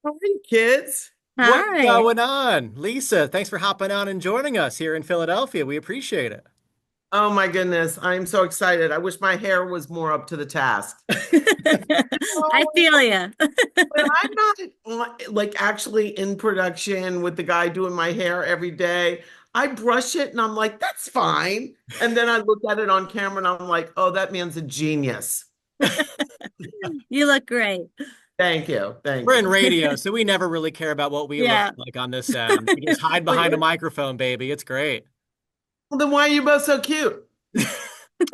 Hi, kids. What's Hi. going on? Lisa, thanks for hopping on and joining us here in Philadelphia. We appreciate it. Oh my goodness, I'm so excited. I wish my hair was more up to the task. I Oh, feel you. when I'm not like actually in production with the guy doing my hair every day, I brush it and I'm like, that's fine. And then I look at it on camera and I'm like, oh, that man's a genius. You look great. Thank you. Thank We're in you. radio, so we never really care about what we look Yeah. like on this end. We just hide Well, behind a microphone, baby. It's great. then why are you both so cute?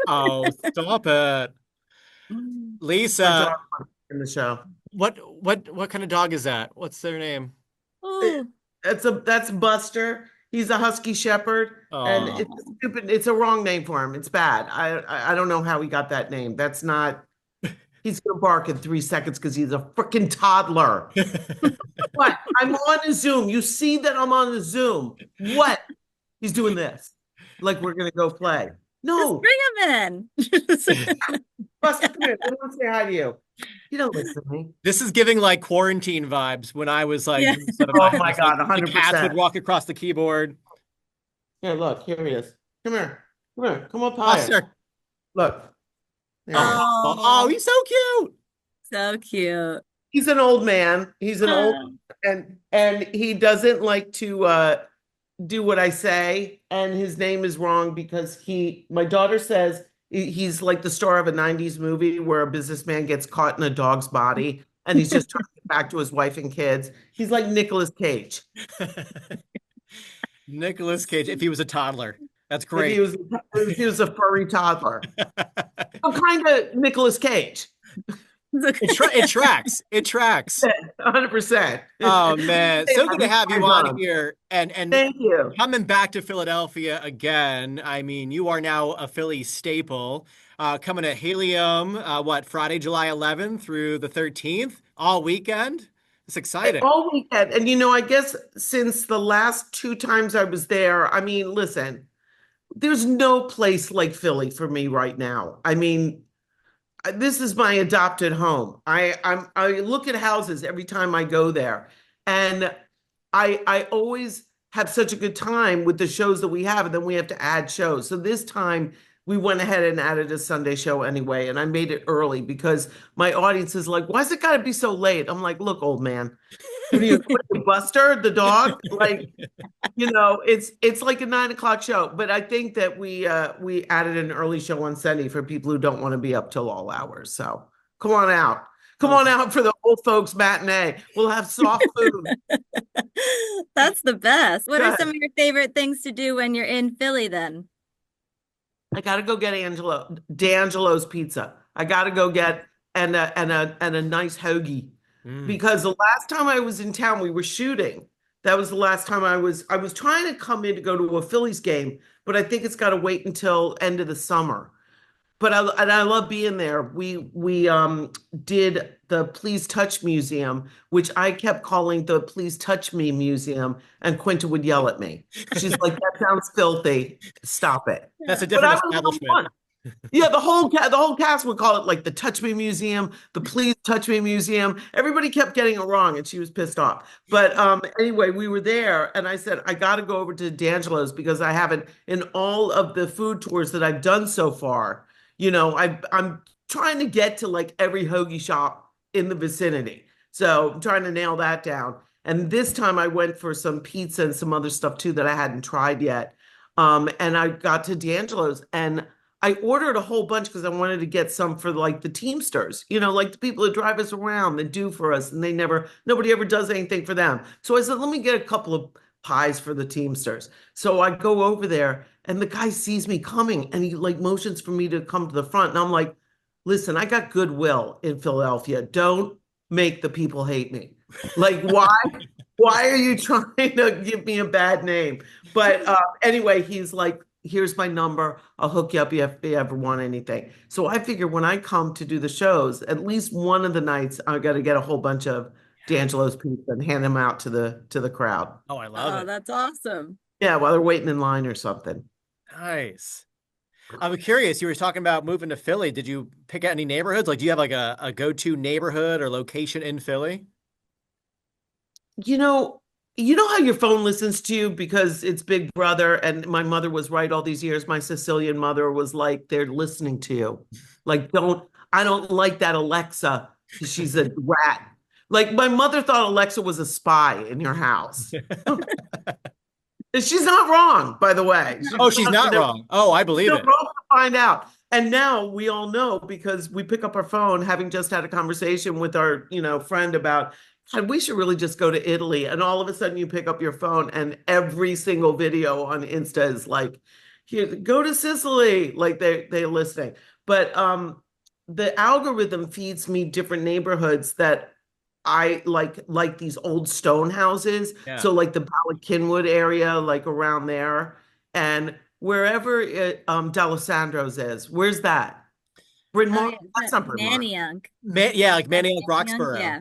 Oh, stop it. My Lisa, dog in the show. what kind of dog is that? What's their name? Oh, That's Buster. He's a husky shepherd, and it's Oh. stupid. It's a wrong name for him. It's bad. I don't know how he got that name. That's not. He's gonna bark in 3 seconds because he's a freaking toddler. What? I'm on a Zoom. You see that I'm on a Zoom. What? He's doing this. Like we're gonna go play. just No, bring him in. Buster, come here. I want to say hi to you. You don't listen to me. This is giving like quarantine vibes when I was like Yeah. doing stuff at Oh my my house. Like God, the cats would 100%. walk across the keyboard. Here, look. Here he is. Come here. Come here. Come up higher. Buster. Look. There he is. Oh, Oh, he's so cute. so cute. He's an old man. He's an old Oh, and he doesn't like to do what I say. And his name is wrong because my daughter says he's like the star of a 90s movie where a businessman gets caught in a dog's body and he's just trying to get back to his wife and kids. He's like Nicolas Cage. Nicholas Cage, if he was a toddler. That's If he great. was if he was a furry toddler. I'm kind of Nicolas Cage. It tracks. It tracks. 100%. Oh man, so good to have you Eyes on on. here and Thank you. coming back to Philadelphia again. I mean, you are now a Philly staple. Coming to Helium, what, Friday, July 11th through the 13th, all weekend. It's exciting. All weekend. And I guess since the last two times I was there, I mean, listen, there's no place like Philly for me right now. I mean, this is my adopted home. I look at houses every time I go there, and I always have such a good time with the shows that we have, and then we have to add shows. So this time we went ahead and added a Sunday show anyway, and I made it early because my audience is like, "Why's it got to be so late?" I'm like, "Look, old man, what are you, Buster the dog? Like, it's like a 9 o'clock show, but I think that we added an early show on Sunday for people who don't want to be up till all hours. So come on out. Come Oh, on out for the old folks matinee. We'll have soft food. that's the best. What are some Good. of your favorite things to do when you're in Philly then? I gotta go get D'Angelo's pizza. I gotta go get and a nice hoagie. mm. Because the last time I was in town, we were shooting. That was the last time I was trying to come in to go to a Phillies game, but I think it's got to wait until end of the summer. But I love being there. We did the Please Touch Museum, which I kept calling the Please Touch Me Museum, and Quinta would yell at me. She's like, "That sounds filthy. Stop it." That's a Yeah. But different I would have establishment. fun. Yeah, the whole cast would call it like the Touch Me Museum, the Please Touch Me Museum. Everybody kept getting it wrong, and she was pissed off. But anyway, we were there, and I said I got to go over to D'Angelo's because I haven't in all of the food tours that I've done so far. I'm trying to get to like every hoagie shop in the vicinity, so I'm trying to nail that down. And this time I went for some pizza and some other stuff too that I hadn't tried yet. And I got to D'Angelo's and I ordered a whole bunch because I wanted to get some for like the Teamsters, like the people that drive us around that do for us, and nobody ever does anything for them. So I said, let me get a couple of pies for the Teamsters. So I go over there, and the guy sees me coming, and he like motions for me to come to the front, and I'm like, listen, I got goodwill in Philadelphia. Don't make the people hate me. Like, why? Why are you trying to give me a bad name? But anyway, he's like, here's my number. I'll hook you up if you ever want anything. So I figure when I come to do the shows, at least one of the nights I got to get a whole bunch of D'Angelo's pizza and hand them out to the crowd. Oh, I love Oh, it. that's awesome. Yeah, while they're waiting in line or something. Nice. I'm curious, you were talking about moving to Philly. Did you pick out any neighborhoods? Like, do you have like a go-to neighborhood or location in Philly? you know, you know how your phone listens to you because it's Big Brother, and my mother was right all these years. My Sicilian mother was like, they're listening to you. Like, I don't like that Alexa because she's a rat. Like, my mother thought Alexa was a spy in your house. And she's not wrong, by the way. Oh, she's not wrong. Oh, I believe They're it. wrong to find out. And now we all know because we pick up our phone, having just had a conversation with our, friend about, God, we should really just go to Italy. And all of a sudden you pick up your phone and every single video on Insta is like, here, go to Sicily. Like they're listening. But the algorithm feeds me different neighborhoods that I like these old stone houses. Yeah. So like the Bala area, like around there. And wherever D'Alessandro's is, where's that? Bryn Oh Mawr? yeah, is That's that not Bryn Mawr. Manayunk? Yeah, like Manny Manayunk? Roxborough. Yeah.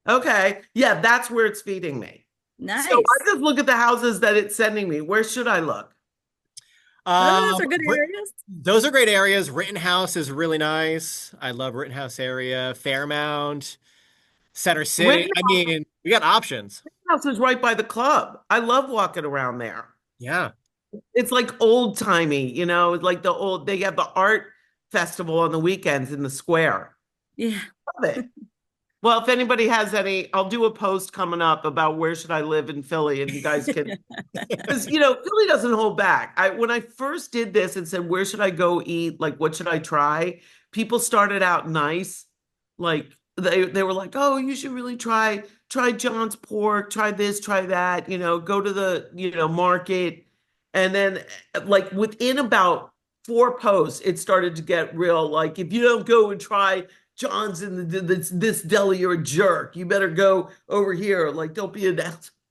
Okay. Yeah, that's where it's feeding me. So Nice. I just look at the houses that it's sending me. Where should I look? Oh, those are good areas. Those are great areas. Rittenhouse is really nice. I love Rittenhouse area. Fairmount, Center City. I Rittenhouse mean, we got options. is right by the club. I love walking around there. Yeah. It's like old timey, like they have the art festival on the weekends in the square. Yeah. Love it. Well, if anybody has any, I'll do a post coming up about where should I live in Philly, and you guys can, because Philly doesn't hold back. When I first did this and said where should I go eat, like what should I try, people started out nice, like they were like, oh, you should really try John's pork, try this, try that, go to the market, and then like within about four posts, it started to get real. Like if you don't go and try John's in this deli, you're a jerk. You better go over here. Like, don't be an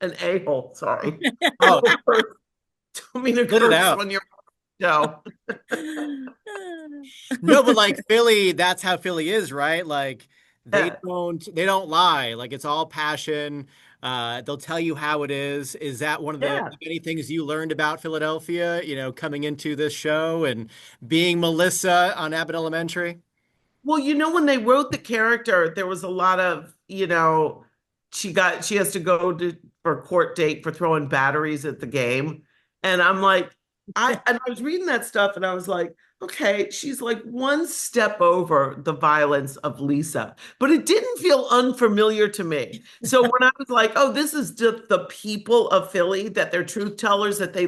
a-hole. Sorry. Oh, Don't mean to spit it curse out. on your show. No, but like Philly, that's how Philly is, right? Like Yeah. they don't lie. Like it's all passion. They'll tell you how it is. Is that one of the Yeah. many things you learned about Philadelphia, coming into this show and being Melissa on Abbott Elementary? Well, when they wrote the character, there was a lot of, she has to go to for a court date for throwing batteries at the game. And I'm like, I was reading that stuff and I was like, okay, she's like one step over the violence of Lisa, but it didn't feel unfamiliar to me. So when I was like, oh, this is just the people of Philly, that they're truth tellers, that they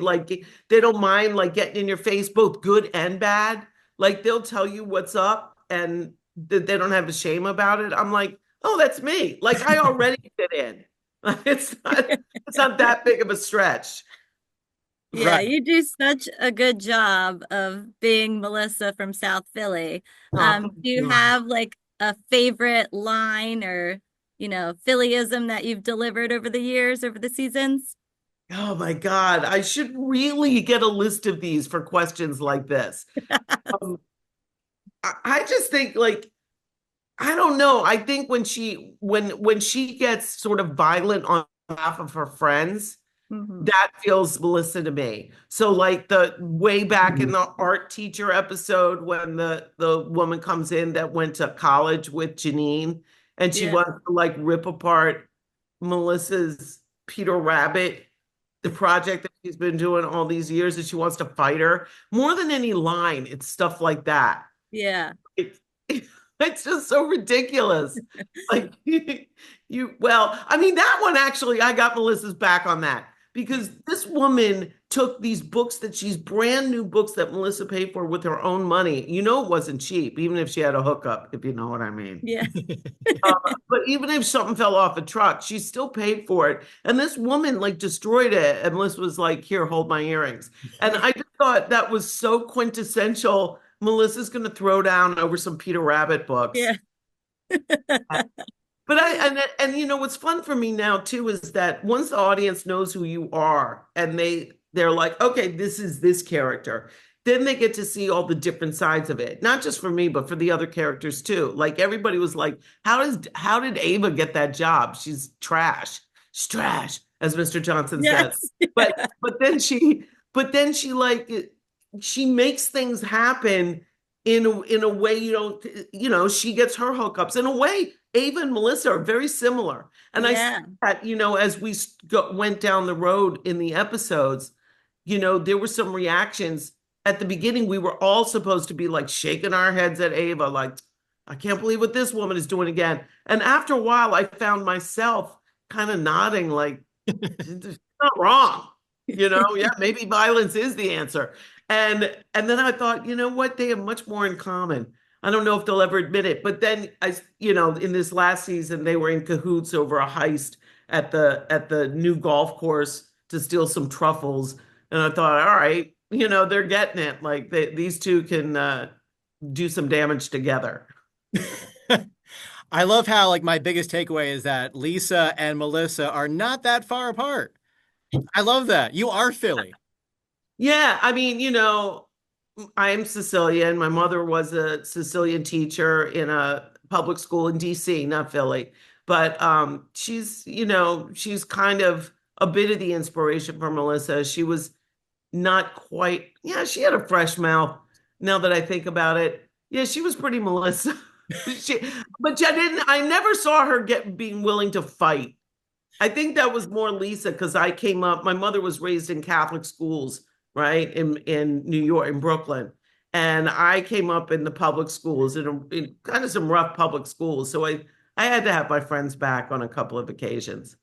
don't mind like getting in your face, both good and bad. Like they'll tell you what's up and they don't have a shame about it. I'm like, oh, that's me. Like I already fit in. It's not that big of a stretch. Yeah, Right. you do such a good job of being Melissa from South Philly. Oh, Do you have like a favorite line or, Phillyism that you've delivered over the years, over the seasons? oh my God. I should really get a list of these for questions like this. Um, I just think like I don't know. I think when she gets sort of violent on behalf of her friends, Hmm. that feels Melissa to me. So like the way back in the art teacher episode when the woman comes in that went to college with Janine and she Yeah. wants to like rip apart Melissa's Peter Rabbit, the project that she's been doing all these years, and she wants to fight her. More than any line, it's stuff like that. Yeah. It's it's just so ridiculous. Like well, I mean, that one actually, I got Melissa's back on that because this woman took these books that she's brand new books that Melissa paid for with her own money. It wasn't cheap, even if she had a hookup, if you know what I mean. Yeah. Uh, but even if something fell off a truck, she still paid for it. And this woman like destroyed it. And Melissa was like, here, hold my earrings. And I just thought that was so quintessential. Melissa's going to throw down over some Peter Rabbit books. Yeah. But what's fun for me now too is that once the audience knows who you are and they're like, okay, this is this character, then they get to see all the different sides of it. Not just for me, but for the other characters too. Like everybody was like, how did Ava get that job? She's trash. She's trash, as Mr. Johnson says. Yes. But then she like she makes things happen in a way she gets her hookups. In a way, Ava and Melissa are very similar. And I said Yeah. that, as we went down the road in the episodes, there were some reactions. At the beginning, we were all supposed to be like shaking our heads at Ava, like, I can't believe what this woman is doing again. And after a while, I found myself kind of nodding, like, she's not wrong. Yeah, maybe violence is the answer. And then I thought, you know what? They have much more in common. I don't know if they'll ever admit it, but then in this last season, they were in cahoots over a heist at the new golf course to steal some truffles. And I thought, all right, they're getting it. Like these two can do some damage together. I love how like my biggest takeaway is that Lisa and Melissa are not that far apart. I love that. You are Philly. Yeah, I mean, I'm Sicilian. My mother was a Sicilian teacher in a public school in DC, not Philly. But she's kind of a bit of the inspiration for Melissa. She was not quite, yeah, she had a fresh mouth now that I think about it. Yeah, she was pretty Melissa. She, but I never saw her being willing to fight. I think that was more Lisa because my mother was raised in Catholic schools, right? In New York, in Brooklyn. And I came up in the public schools in kind of some rough public schools. So I had to have my friends back on a couple of occasions.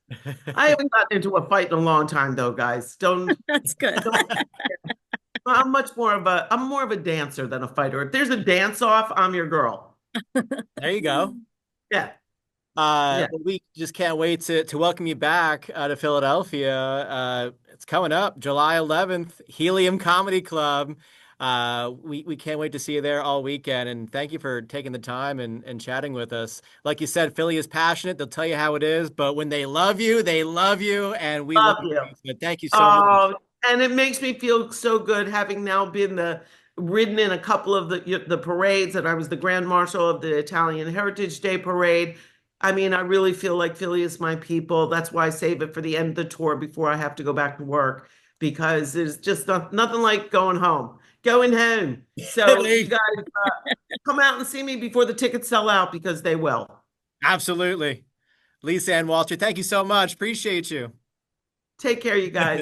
I haven't gotten into a fight in a long time though, guys. Don't, That's good. don't I'm more of a dancer than a fighter. If there's a dance off, I'm your girl. There you go. Yeah. Yeah. We just can't wait to welcome you back to Philadelphia. It's coming up July 11th, Helium Comedy Club. We can't wait to see you there all weekend. And thank you for taking the time and chatting with us. Like you said, Philly is passionate. They'll tell you how it is, but when they love you, they love you. And we love you. So thank you so much. And it makes me feel so good having now ridden in a couple of the parades, and I was the Grand Marshal of the Italian Heritage Day Parade. I mean, I really feel like Philly is my people. That's why I save it for the end of the tour before I have to go back to work because there's just nothing like going home. So you guys come out and see me before the tickets sell out because they will. Absolutely. Lisa and Walter, thank you so much. Appreciate you. Take care, you guys.